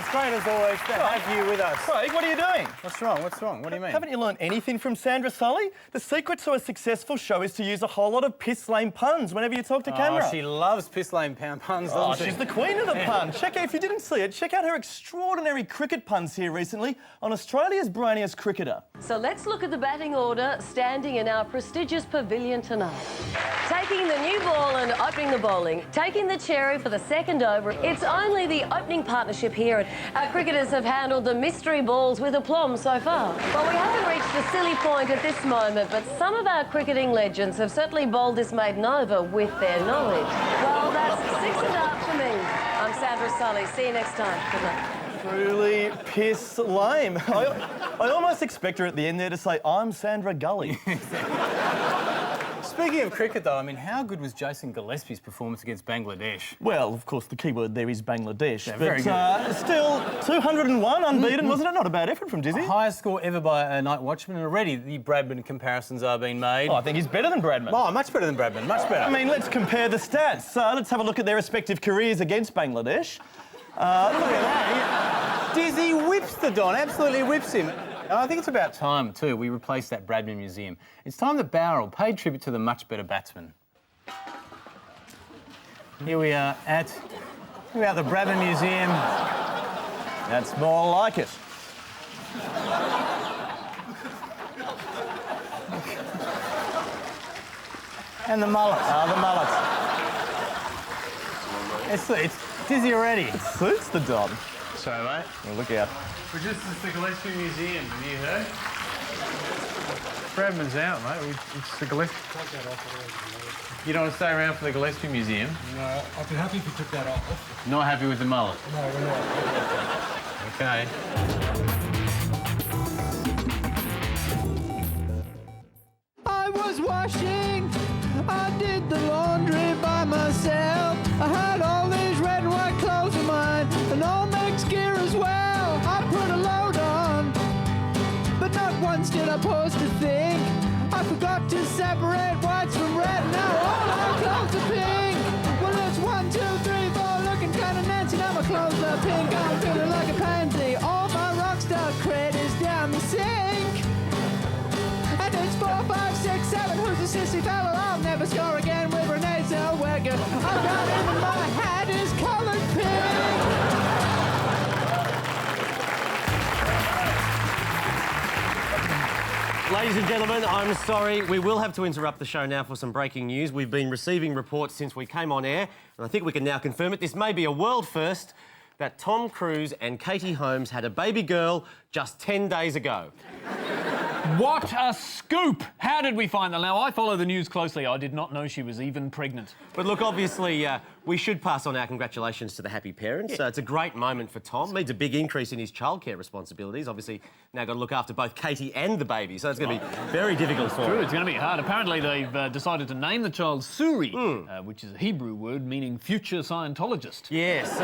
it's great as always to have you with us. Craig, what are you doing? What's wrong? What's wrong? What do you mean? Haven't you learned anything from Sandra Sully? The secret to a successful show is to use a whole lot of piss-lame puns whenever you talk to camera. Oh, she loves piss-lame puns, doesn't she? She's the queen of the pun. If you didn't see it, check out her extraordinary cricket puns here recently on Australia's brainiest cricketer. So let's look at the batting order standing in our prestigious pavilion tonight. Taking the new ball and opening the bowling. Taking the cherry for the second over. It's only the opening partnership here. Our cricketers have handled the mystery balls with aplomb so far. Well, we haven't reached the silly point at this moment, but some of our cricketing legends have certainly bowled this maiden over with their knowledge. Well, that's 6 and out for me. I'm Sandra Sully. See you next time. Good luck. Truly piss lame. I almost expect her at the end there to say, I'm Sandra Gully. Speaking of cricket, though, I mean, how good was Jason Gillespie's performance against Bangladesh? Well, of course, the key word there is Bangladesh. Yeah, but very good. Still, 201 unbeaten, wasn't it? Not a bad effort from Dizzy. Highest score ever by a night watchman, and already the Bradman comparisons are being made. Oh, I think he's better than Bradman. Oh, much better than Bradman, much better. I mean, let's compare the stats. Let's have a look at their respective careers against Bangladesh. Look at that. Dizzy whips the Don, absolutely whips him. And I think it's about time, too, we replace that Bradman Museum. It's time that Bowral paid tribute to the much better batsman. Here we are at the Bradman Museum. That's more like it. And the mullet. The mullet. It's Dizzy already. It suits the Don. So, mate. Well, look out. We're just at the Gillespie Museum, have you heard? Bradman's out, mate. It's the Gillespie. Take that off. You don't want to stay around for the Gillespie Museum? No, I'd be happy if you took that off. Not happy with the mullet? No, we're not. Okay. I was washing, I did the laundry by myself. I had all these red and white clothes of mine, and all mixed gear as well. I put a load on, but not once did I pause to think. I forgot to separate whites from red, now all our clothes are pink. Well, it's 1, 2, 3, 4, looking kinda Nancy, now my clothes are pink. I'm feeling like a pansy, all my rockstar cred is down the sink. And it's 4, 5, 6, 7, who's a sissy fella? I'll never score again with Renee Zellweger. I've got him and my hat is coloured pink. Ladies and gentlemen, I'm sorry. We will have to interrupt the show now for some breaking news. We've been receiving reports since we came on air, and I think we can now confirm it. This may be a world first, that Tom Cruise and Katie Holmes had a baby girl just 10 days ago. What a scoop! How did we find that? Now, I follow the news closely. I did not know she was even pregnant. But look, obviously, we should pass on our congratulations to the happy parents. It's a great moment for Tom. Means a big increase in his childcare responsibilities. Obviously, now got to look after both Katie and the baby, so it's going to be very difficult for True, him. it's going to be hard. Apparently, they've decided to name the child Suri, which is a Hebrew word meaning future Scientologist. Yes.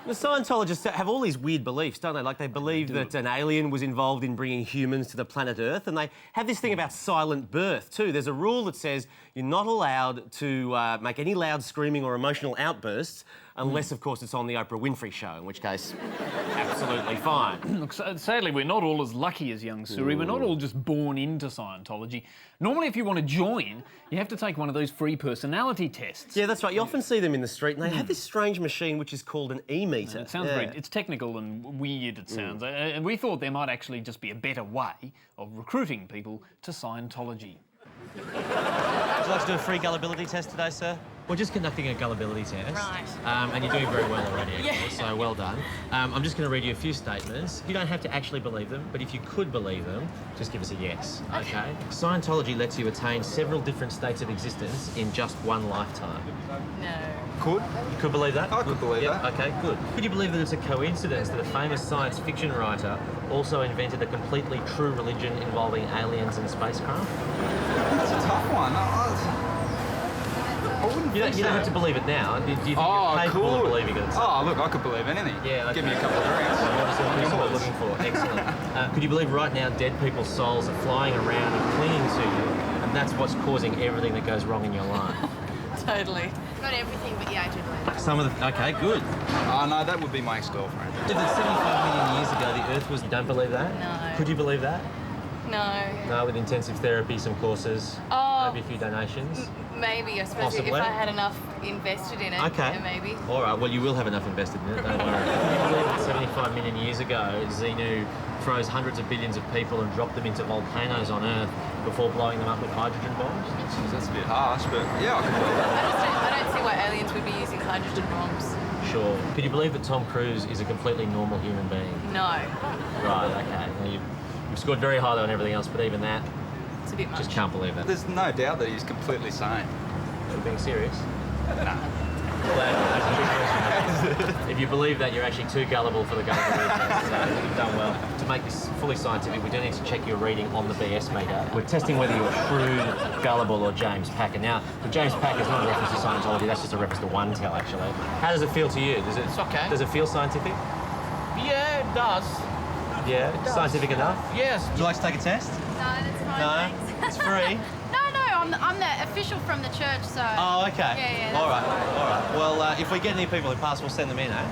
The Scientologists have all these weird beliefs, don't they? Like they believe that an alien was involved in bringing humans to the planet Earth, and they have this thing about silent birth too. There's a rule that says you're not allowed to make any loud screaming or emotional outbursts unless, of course, it's on the Oprah Winfrey Show, in which case, absolutely fine. Look, sadly, we're not all as lucky as young Suri. We're not all just born into Scientology. Normally, if you want to join, you have to take one of those free personality tests. Yeah, that's right. You often see them in the street, and they have this strange machine which is called an e-meter. It sounds very... It's technical and weird, it sounds. And we thought there might actually just be a better way of recruiting people to Scientology. Would you like to do a free gullibility test today, sir? We're just conducting a gullibility test. Right. And you're doing very well already, actually, so well done. I'm just going to read you a few statements. You don't have to actually believe them, but if you could believe them, just give us a yes, okay? Scientology lets you attain several different states of existence in just one lifetime. No. Could? You could believe that? I could believe that. Okay, good. Could you believe that it's a coincidence that a famous science fiction writer also invented a completely true religion involving aliens and spacecraft? That's a tough one. I wouldn't You don't have to believe it now. Do you think Oh, you're capable cool. of believing it? Oh, look, I could believe anything. Yeah, okay. Give me a couple of drinks. That's what we're looking for. Excellent. Could you believe right now dead people's souls are flying around and clinging to you, and that's what's causing everything that goes wrong in your life? Totally. Not everything, but yeah, I do believe it. Some of the... OK, good. Oh, no, that would be my ex-girlfriend. If it's 75 million years ago, the Earth was... You don't believe that? No. Could you believe that? No. No, with intensive therapy, some courses, Oh. maybe a few donations. Maybe, I suppose, Possibly. if I had enough invested in it. Okay. Yeah, maybe. All right, well, you will have enough invested in it, don't worry. Can you believe that 75 million years ago, Xenu froze hundreds of billions of people and dropped them into volcanoes on Earth before blowing them up with hydrogen bombs? Jeez, that's a bit harsh, but yeah, I can believe that. I don't see why aliens would be using hydrogen bombs. Sure. Could you believe that Tom Cruise is a completely normal human being? No. Right, okay. Well, you've scored very highly on everything else, but even that, It's a bit much. just can't believe that. There's no doubt that he's completely sane. You're being serious? Nah. Well, that's a trick question. If you believe that, you're actually too gullible for the gullible test, so you've done well. To make this fully scientific, we do need to check your reading on the BS meter. We're testing whether you're shrewd, gullible, or James Packer. Now, the James Packer is not a reference to Scientology, that's just a reference to One Tell, actually. How does it feel to you? It's okay. Does it feel scientific? Yeah, it does. Yeah? Scientific enough? Yes. Would you like to take a test? No, that's fine, No? thanks. It's free? I'm the official from the church, so... Oh, OK. Yeah, All right. Well, if we get any people who pass, we'll send them in, eh?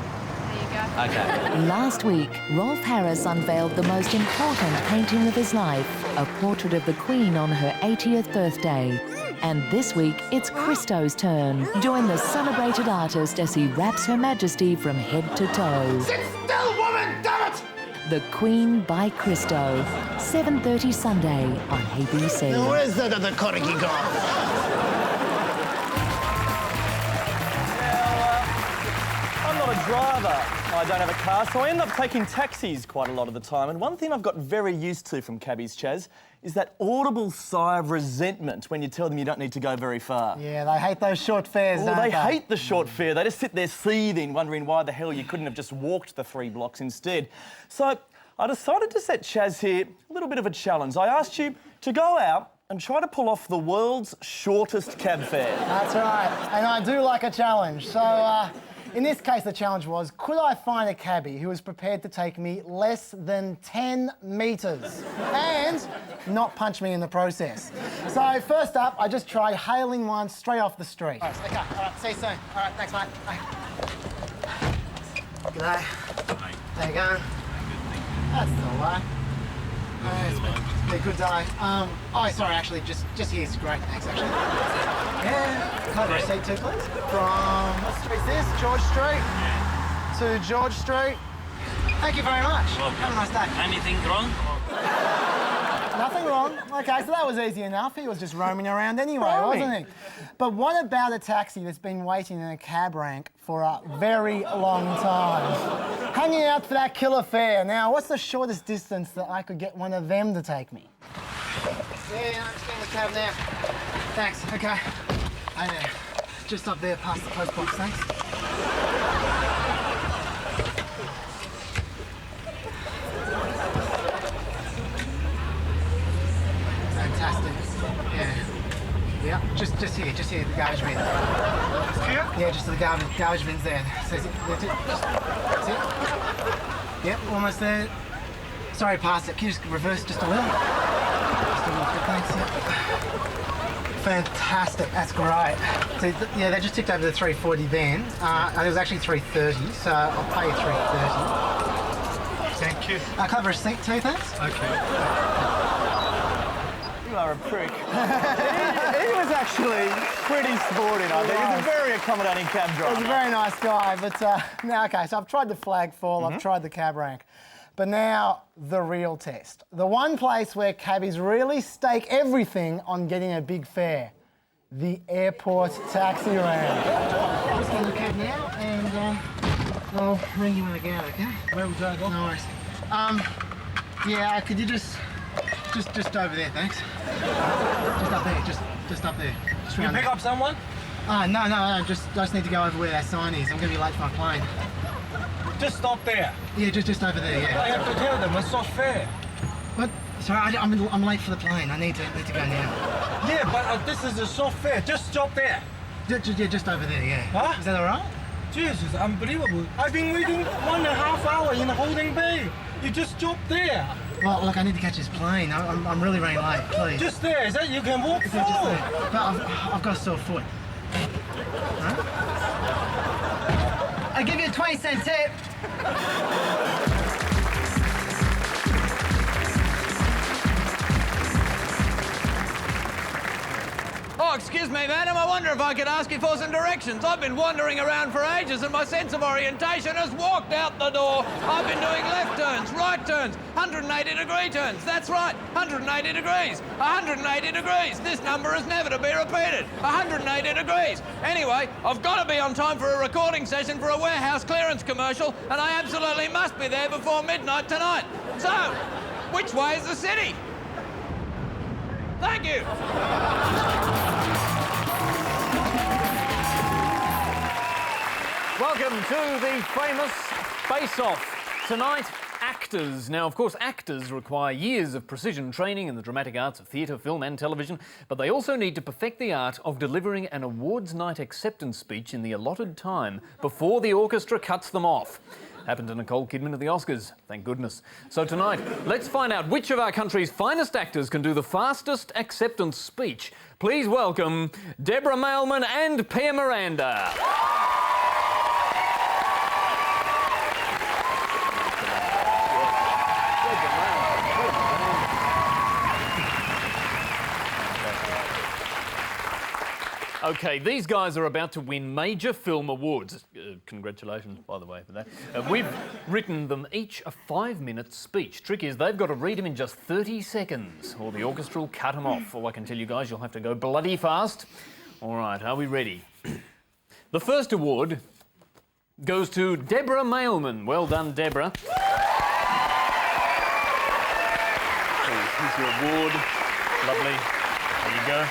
There you go. OK. Last week, Rolf Harris unveiled the most important painting of his life, a portrait of the Queen on her 80th birthday. And this week, it's Christo's turn. Join the celebrated artist as he wraps Her Majesty from head to toe. Sit still, woman, damn it! The Queen by Christo, 7:30 Sunday on ABC. Where's the corgi gone? I'm not a driver. I don't have a car, so I end up taking taxis quite a lot of the time. And one thing I've got very used to from cabbies, Chaz, is that audible sigh of resentment when you tell them you don't need to go very far. Yeah, they hate those short fares, Oh, don't they hate the short fare. They just sit there seething, wondering why the hell you couldn't have just walked the 3 blocks instead. So I decided to set Chaz here a little bit of a challenge. I asked you to go out and try to pull off the world's shortest cab fare. That's right, and I do like a challenge. So, in this case, the challenge was, could I find a cabbie who was prepared to take me less than 10 metres and not punch me in the process? So, first up, I just tried hailing one straight off the street. All right, see you soon. All right, thanks, mate. Bye. G'day. How you going? That's all right. It's been a good day. Oh, sorry, actually, just here's great. Thanks, actually. Yeah. Can I have a receipt too, please? From, what street's this? George Street? To George Street. Thank you very much. Have a nice day. Anything wrong? Nothing wrong. Okay, so that was easy enough. He was just roaming around anyway, wasn't he? But what about a taxi that's been waiting in a cab rank for a very long time? Hanging out for that killer fare. Now, what's the shortest distance that I could get one of them to take me? Yeah, I'm just getting the cab now. Thanks, okay. Hey there. Just up there past the post box, thanks. Fantastic. Yeah, just here, the garbage bin. Here? Yeah, just the garbage bin's there. So is it, that's it? Yep, almost there. Sorry, past it. Can you just reverse just a little? Just a little bit, thanks. Yep. Fantastic, that's great. So, yeah, they just ticked over the 340 then. It was actually 330, so I'll pay you 330. Thank you. I'll cover a seat too, thanks. Okay. You are a prick. he was actually pretty sporting, I think. He's a very accommodating cab driver. He's a very nice guy, but now, okay, so I've tried the flagfall, I've tried the cab rank, but now the real test. The one place where cabbies really stake everything on getting a big fare, the airport taxi rank. Just get in the cab now, and I'll ring you when I get out, okay? Where would I go? No worries. Yeah, could you just over there, thanks. Just up there, just up there. Just You round pick there. up someone? No, just need to go over where that sign is. I'm going to be late for my plane. Just stop there. Yeah, just over there, I yeah. have to tell them it's not fair. What? Sorry, I'm late for the plane. I need to go now. Yeah, but this is a soft fare. Just stop there. Just over there, yeah. Huh? Is that all right? Jesus, unbelievable. I've been waiting 1.5 hours in the holding bay. You just stop there. Well, look, I need to catch this plane. I'm really running late, please. Just there. Is that you can walk Just there. forward? But I've got a sore foot. I give you a 20-cent tip. Oh, excuse me, madam. I wonder if I could ask you for some directions. I've been wandering around for ages and my sense of orientation has walked out the door. I've been doing left turns, right turns, 180-degree turns. That's right, 180 degrees, 180 degrees. This number is never to be repeated. 180 degrees. Anyway, I've got to be on time for a recording session for a warehouse clearance commercial, and I absolutely must be there before midnight tonight. So, which way is the city? Thank you. Welcome to the famous Face Off. Tonight, actors. Now, of course, actors require years of precision training in the dramatic arts of theatre, film and television, but they also need to perfect the art of delivering an awards night acceptance speech in the allotted time before the orchestra cuts them off. Happened to Nicole Kidman at the Oscars, thank goodness. So tonight, let's find out which of our country's finest actors can do the fastest acceptance speech. Please welcome Deborah Mailman and Pia Miranda. OK, these guys are about to win major film awards. Congratulations, by the way, for that. We've written them each a 5-minute speech. Trick is they've got to read them in just 30 seconds, or the orchestra will cut them off. All I can tell you guys, you'll have to go bloody fast. All right, are we ready? The first award goes to Deborah Mailman. Well done, Deborah. Here's your award. Lovely. There you go.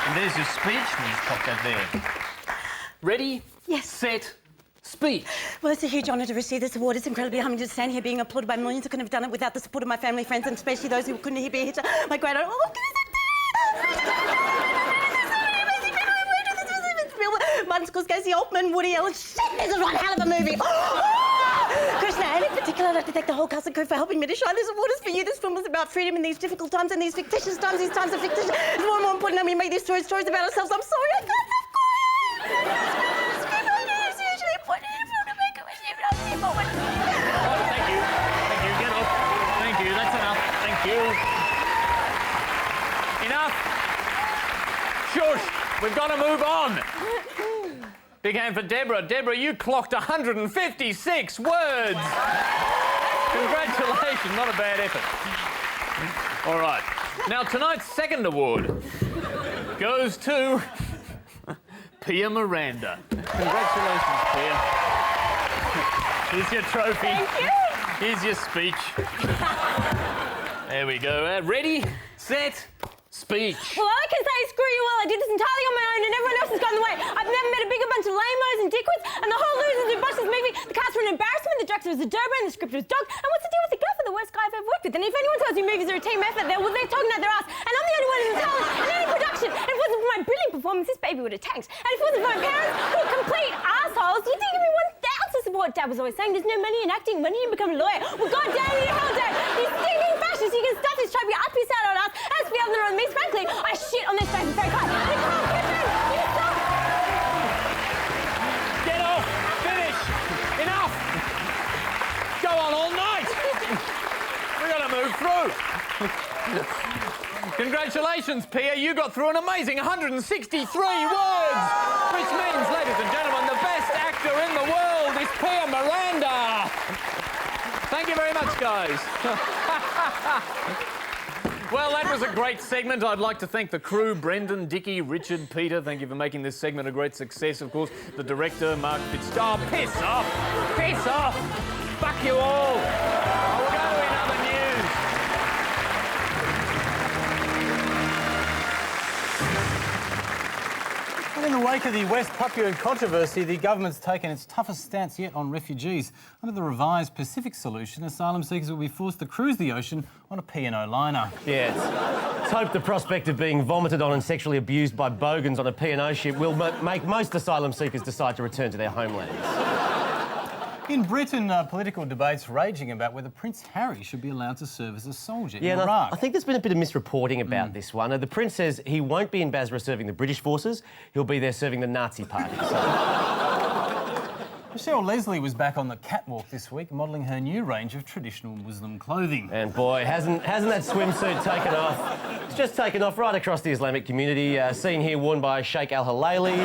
And there's your speech. We'll just pop that there. Ready? Yes. Set. Speech. Well, it's a huge honour to receive this award. It's incredibly humbling to stand here being applauded by millions. I couldn't have done it without the support of my family, friends, and especially those who couldn't be here. My great idol. Martin Scorsese, Altman, Woody Allen. Shit, this is one hell of a movie. Krishna, and in particular, I'd like to thank the whole cast and crew for helping me to shine. This award is for you. This film is about freedom in these difficult times and these fictitious times. These times are fictitious. It's more and more important that we make these stories about ourselves. I'm sorry, I can't stop crying. It's hugely important in a film to make a mistake. Thank you. Thank you. Get off. Thank you. That's enough. Thank you. Enough. Shush. We've got to move on. Big hand for Deborah. Deborah, you clocked 156 words. Congratulations. Not a bad effort. All right. Now, tonight's second award goes to Pia Miranda. Congratulations, Pia. Here's your trophy. Thank you. Here's your speech. There we go. Ready, set, speech. Well, all I can say is screw you all. I did this entirely on my own and everyone else has gone the way. I've never met a bigger bunch of lame-os and dickwits, and the whole losers who botched this movie. The cast were an embarrassment, the director was a Durban, and the script was dog. And what's the deal with the gaffer? The worst guy I've ever worked with. And if anyone tells you movies are a team effort, they're talking out their ass. And I'm the only one who's talent in any production. And if it wasn't for my brilliant performance, this baby would have tanked. And if it wasn't for my parents, who are complete assholes, you'd think of me 1,000 support. Dad was always saying there's no money in acting. Money to become a lawyer. Well, God damn you, hell, Dad. You stinking fascist. You can stuff this trophy up your side on us. As for the other on me, frankly, I shit on this face very hard. And come on, you can stop. Get off! Finish! Enough! Go on all night! We're going to move through. Congratulations, Pia. You got through an amazing 163 words. Which means, ladies and gentlemen, the best actor in the world is Pia Miranda. Thank you very much, guys. Well, that was a great segment. I'd like to thank the crew, Brendan, Dickie, Richard, Peter. Thank you for making this segment a great success. Of course, the director, Mark Fitzgerald. Oh, piss off! Piss off! Fuck you all! We'll go in other news. Well, in the wake of the West Papua controversy, the government's taken its toughest stance yet on refugees. Under the revised Pacific solution, asylum seekers will be forced to cruise the ocean on a P&O liner. Yes. Let's hope the prospect of being vomited on and sexually abused by bogans on a P&O ship will make most asylum seekers decide to return to their homelands. In Britain, political debates raging about whether Prince Harry should be allowed to serve as a soldier in Yeah, Iraq. I think there's been a bit of misreporting about this one. The Prince says he won't be in Basra serving the British forces, he'll be there serving the Nazi party. Michelle Leslie was back on the catwalk this week, modelling her new range of traditional Muslim clothing. And boy, hasn't that swimsuit taken off? It's just taken off right across the Islamic community, seen here worn by Sheikh Al-Halaili,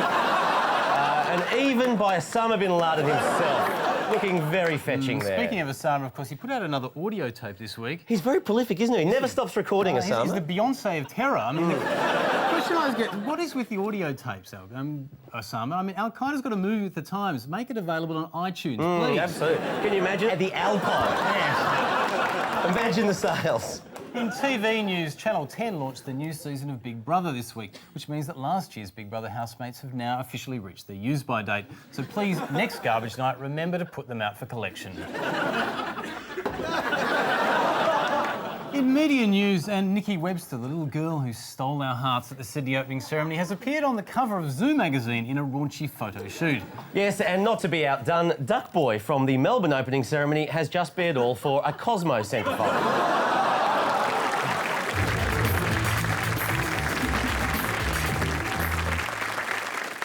and even by Osama bin Laden himself. Looking very fetching there. Speaking of Osama, of course, he put out another audio tape this week. He's very prolific, isn't he? He never stops recording, Osama. He's the Beyonce of terror. I mean, the question I was getting, what is with the audio tapes, Osama? I mean, Al-Qaeda's got to move with the times. Make it available on iTunes, please. Absolutely. Can you imagine? At the Alpine. Yes. Imagine the sales. In TV news, Channel 10 launched the new season of Big Brother this week, which means that last year's Big Brother housemates have now officially reached their use-by date. So please, next garbage night, remember to put them out for collection. In media news, and Nikki Webster, the little girl who stole our hearts at the Sydney opening ceremony, has appeared on the cover of Zoo magazine in a raunchy photo shoot. Yes, and not to be outdone, Duck Boy from the Melbourne opening ceremony has just bared all for a Cosmo centrefold.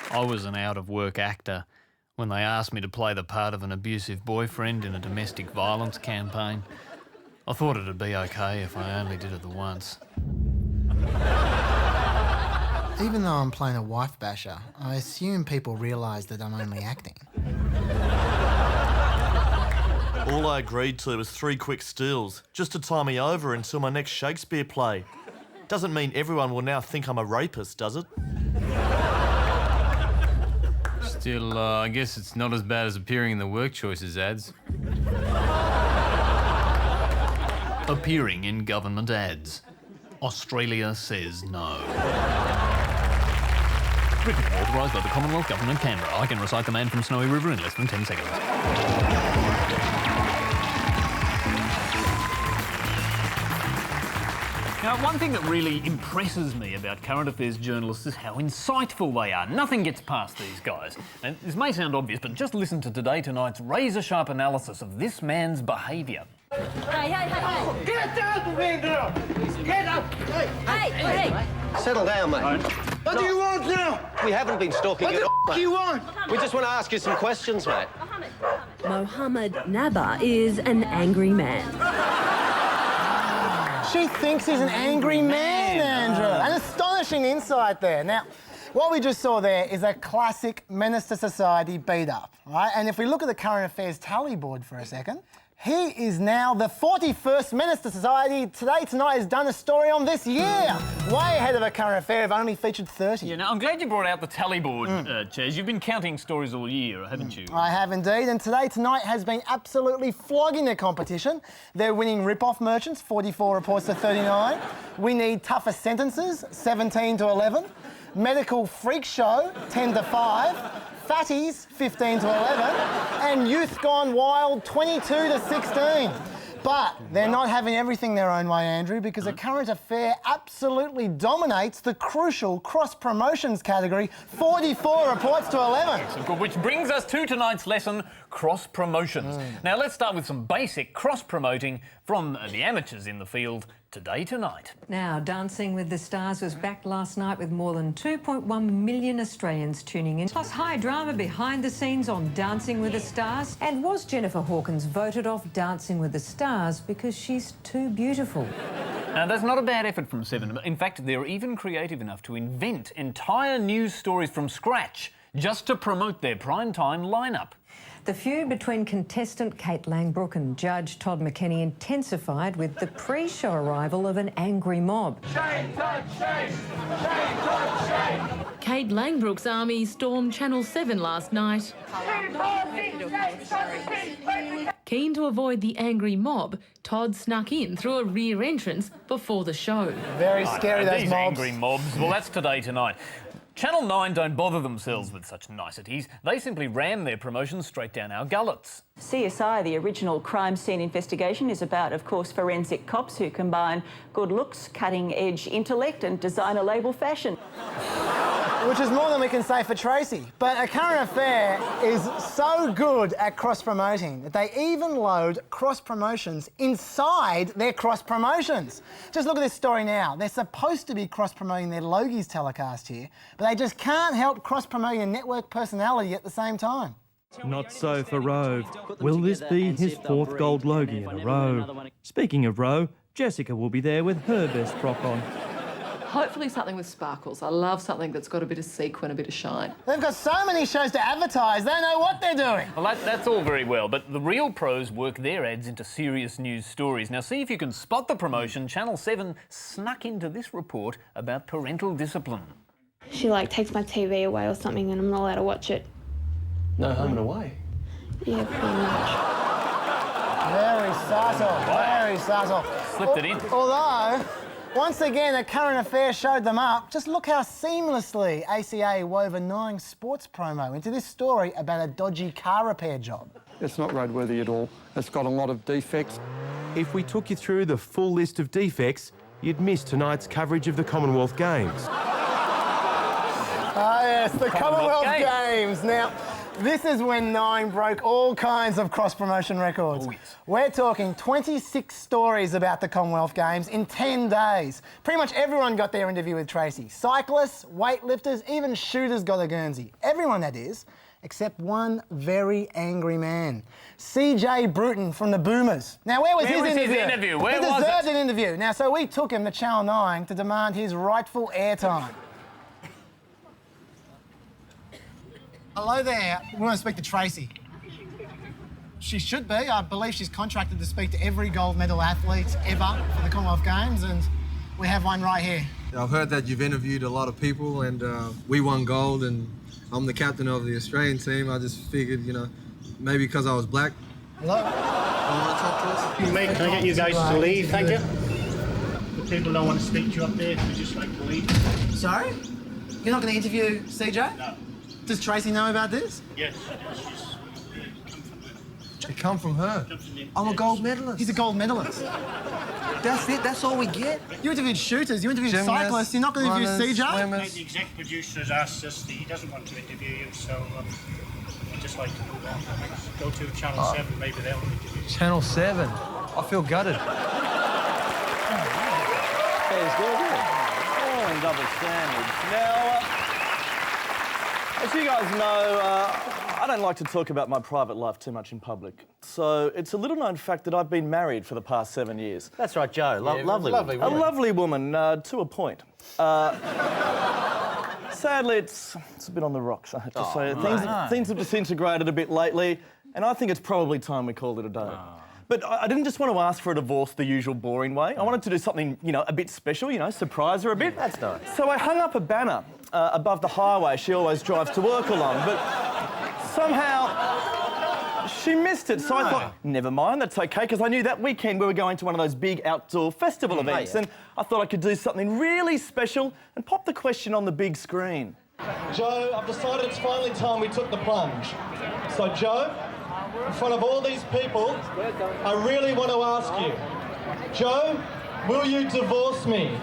I was an out-of-work actor when they asked me to play the part of an abusive boyfriend in a domestic violence campaign. I thought it'd be okay if I only did it the once. Even though I'm playing a wife basher, I assume people realise that I'm only acting. All I agreed to was 3 quick stills, just to tie me over until my next Shakespeare play. Doesn't mean everyone will now think I'm a rapist, does it? Still, I guess it's not as bad as appearing in the Work Choices ads. Appearing in government ads. Australia says no. Written and authorised by the Commonwealth Government, Canberra. I can recite The Man from Snowy River in less than 10 seconds. Now, one thing that really impresses me about current affairs journalists is how insightful they are. Nothing gets past these guys. And this may sound obvious, but just listen to Today Tonight's razor-sharp analysis of this man's behaviour. Hey! Get down the window! Get up! Hey! Settle down, mate. What do you want now? We haven't been stalking What at the all, f*** mate. you want? We just want to ask you some questions, mate. Mohammed Nabba is an angry man. She thinks he's an angry man, Andrew. An astonishing insight there. Now, what we just saw there is a classic Menace to Society beat up, right? And if we look at the current affairs tally board for a second, he is now the 41st Menace to Society. Today Tonight has done a story on this year. Way ahead of a current affair, have only featured 30. Yeah, now, I'm glad you brought out the tally board, Chaz. You've been counting stories all year, haven't you? I have indeed, and Today Tonight has been absolutely flogging the competition. They're winning rip-off merchants, 44 reports to 39. We Need Tougher Sentences, 17 to 11. Medical Freak Show, 10 to 5. Fatties, 15 to 11, and Youth Gone Wild, 22 to 16. But they're not having everything their own way, Andrew, because a current affair absolutely dominates the crucial cross-promotions category, 44 reports to 11. Which brings us to tonight's lesson, cross-promotions. Now, let's start with some basic cross-promoting from the amateurs in the field. Today Tonight. Now, Dancing with the Stars was back last night with more than 2.1 million Australians tuning in. Plus high drama behind the scenes on Dancing with the Stars. And was Jennifer Hawkins voted off Dancing with the Stars because she's too beautiful? Now, that's not a bad effort from Seven. In fact, they're even creative enough to invent entire news stories from scratch just to promote their primetime lineup. The feud between contestant Kate Langbrook and judge Todd McKenney intensified with the pre-show arrival of an angry mob. Shame, Todd, shame! Shame, Todd, shame! Kate Langbrook's army stormed Channel 7 last night. Keen to avoid the angry mob, Todd snuck in through a rear entrance before the show. Very scary, those these mobs. angry mobs. Well, that's Today Tonight. Channel 9 don't bother themselves with such niceties. They simply ram their promotions straight down our gullets. CSI, the original crime scene investigation, is about, of course, forensic cops who combine good looks, cutting-edge intellect and designer label fashion. Which is more than we can say for Tracy. But A Current Affair is so good at cross-promoting that they even load cross-promotions inside their cross-promotions. Just look at this story now. They're supposed to be cross-promoting their Logies telecast here, but they just can't help cross-promoting a network personality at the same time. Not so for Rove. Will this be his fourth gold Logie in a row? Speaking of Rowe, Jessica will be there with her best frock on. Hopefully something with sparkles. I love something that's got a bit of sequin, a bit of shine. They've got so many shows to advertise, they don't know what they're doing. Well, that's all very well, but the real pros work their ads into serious news stories. Now, see if you can spot the promotion. Channel 7 snuck into this report about parental discipline. She, takes my TV away or something and I'm not allowed to watch it. No home and away? Yeah, pretty much. Very subtle, very subtle. Slipped it in. Although, once again, A Current Affair showed them up. Just look how seamlessly ACA wove a gnawing sports promo into this story about a dodgy car repair job. It's not roadworthy at all. It's got a lot of defects. If we took you through the full list of defects, you'd miss tonight's coverage of the Commonwealth Games. Ah, yes, the Commonwealth Games. Now, this is when Nine broke all kinds of cross-promotion records. Oh, yes. We're talking 26 stories about the Commonwealth Games in 10 days. Pretty much everyone got their interview with Tracy. Cyclists, weightlifters, even shooters got a Guernsey. Everyone, that is, except one very angry man. CJ Bruton from the Boomers. Now, where was his interview? Where he was deserved it? an interview. Now, so we took him to Channel 9 to demand his rightful airtime. Hello there. We want to speak to Tracy. She should be. I believe she's contracted to speak to every gold medal athlete ever for the Commonwealth Games, and we have one right here. I've heard that you've interviewed a lot of people, and we won gold, and I'm the captain of the Australian team. I just figured, maybe because I was black. Hello? You want to talk to us? Mate, can I get you guys to leave? Thank you. The people don't want to speak to you up there. They just like to leave. Sorry? You're not going to interview CJ? No. Does Tracy know about this? Yes. It come from her. I'm a gold medalist. He's a gold medalist. That's it? That's all we get? You interviewed shooters, you interviewed Gymnasts, cyclists, you're not going to interview runners, CJ? swimmers. Mate, the exec producer has asked us that he doesn't want to interview you, so we'd just like to move on. Go to Channel 7, maybe they'll interview you. Channel 7. I feel gutted. There's good, isn't it? Oh, and double standards. Now, as you guys know, I don't like to talk about my private life too much in public. So it's a little known fact that I've been married for the past 7 years. That's right, Joe. Lovely woman. A lovely woman, to a point. Sadly, it's a bit on the rocks, I have to say. Things have disintegrated a bit lately, and I think it's probably time we called it a day. But I didn't just want to ask for a divorce the usual boring way. I wanted to do something, a bit special, surprise her a bit. That's nice. So I hung up a banner above the highway she always drives to work along, but somehow she missed it. So I thought, never mind, that's okay, because I knew that weekend we were going to one of those big outdoor festival events, and I thought I could do something really special and pop the question on the big screen. Joe, I've decided it's finally time we took the plunge. So, Joe, in front of all these people, I really want to ask you, Joe, will you divorce me?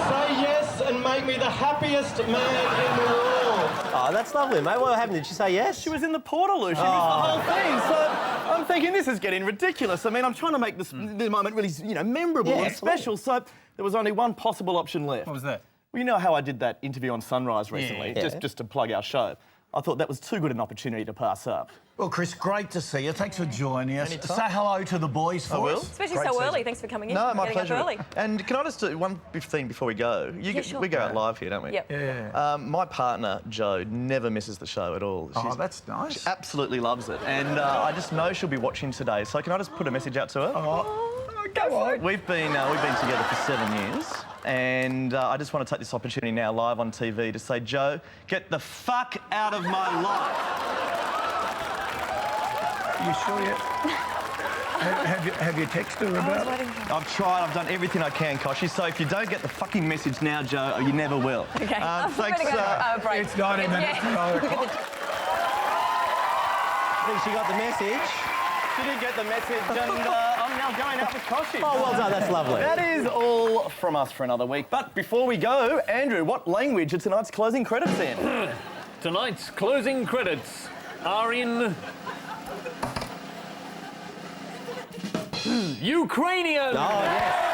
Say yes and make me the happiest man in the world. Oh, that's lovely, mate. What happened? Did she say yes? She was in the portaloo. She missed the whole thing. So I'm thinking, this is getting ridiculous. I mean, I'm trying to make this moment really, memorable and special. So there was only one possible option left. What was that? Well, you know how I did that interview on Sunrise recently, just to plug our show. I thought that was too good an opportunity to pass up. Well, Chris, great to see you. Thanks for joining us. Anytime. Say hello to the boys for us. Especially so early. Thanks for coming in. No, my Getting up pleasure. early. And can I just do one thing before we go? We go out live here, don't we? Yep. Yeah. My partner, Jo, never misses the show at all. That's nice. She absolutely loves it. And I just know she'll be watching today. So can I just put a message out to her? Go on. We've been together for 7 years. And I just want to take this opportunity now live on TV to say, Jo, get the fuck out of my life. You sure yet? have you texted her about it? I've tried, I've done everything I can, Koshy, so if you don't get the fucking message now, Jo, you never will. Okay. Thanks. It's 90 minutes to 9 o'clock. I think she got the message. She did get the message, and I'm now going out with costumes. Oh, well done, that's lovely. That is all from us for another week. But before we go, Andrew, what language are tonight's closing credits in? Tonight's closing credits are in Ukrainian. Oh, yes.